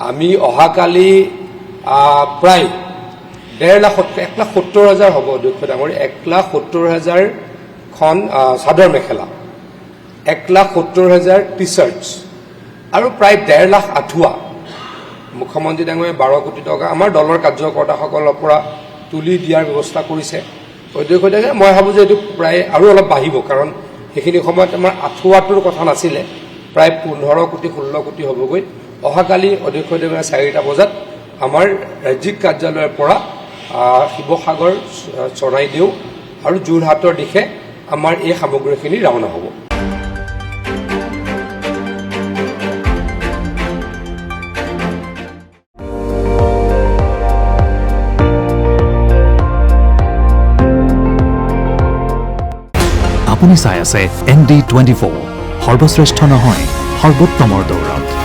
আমি অহাকালি প্ৰায় 1,70,000 হ'ব অধ্যক্ষ ডাঙৰী 1,70,000খন চাদৰ মেখেলা 1,70,000 টি চাৰ্টছ আৰু প্ৰায় 1.5 লাখ আঁঠুৱা মুখ্যমন্ত্ৰী ডাঙৰীয়ে 12 কোটি টকা আমাৰ দলৰ কাৰ্যকৰ্তাসকলৰ পৰা তুলি দিয়াৰ ব্যৱস্থা কৰিছে অধ্যক্ষ ডাঙৰীয়ে মই ভাবোঁ যে এইটো প্ৰায় আৰু অলপ বাঢ়িব কাৰণ সেইখিনি সময়ত আমাৰ আঁঠুৱাটোৰ কথা নাছিলে প্ৰায় 15 কোটি 16 কোটি হ'বগৈ অহাকালি অধ্যক্ষ ডাঙৰীয়ে 4টা বজাত আমাৰ ৰাজ্যিক কাৰ্যালয়ৰ পৰা শিৱসাগৰ চৰাইদেউ আৰু যোৰহাটৰ দিশে আমাৰ এই সামগ্ৰীখিনি ৰাওনা হ'ব আপুনি চাই আছে ND24 সৰ্বশ্ৰেষ্ঠ নহয় সৰ্বোত্তমৰ দৌৰত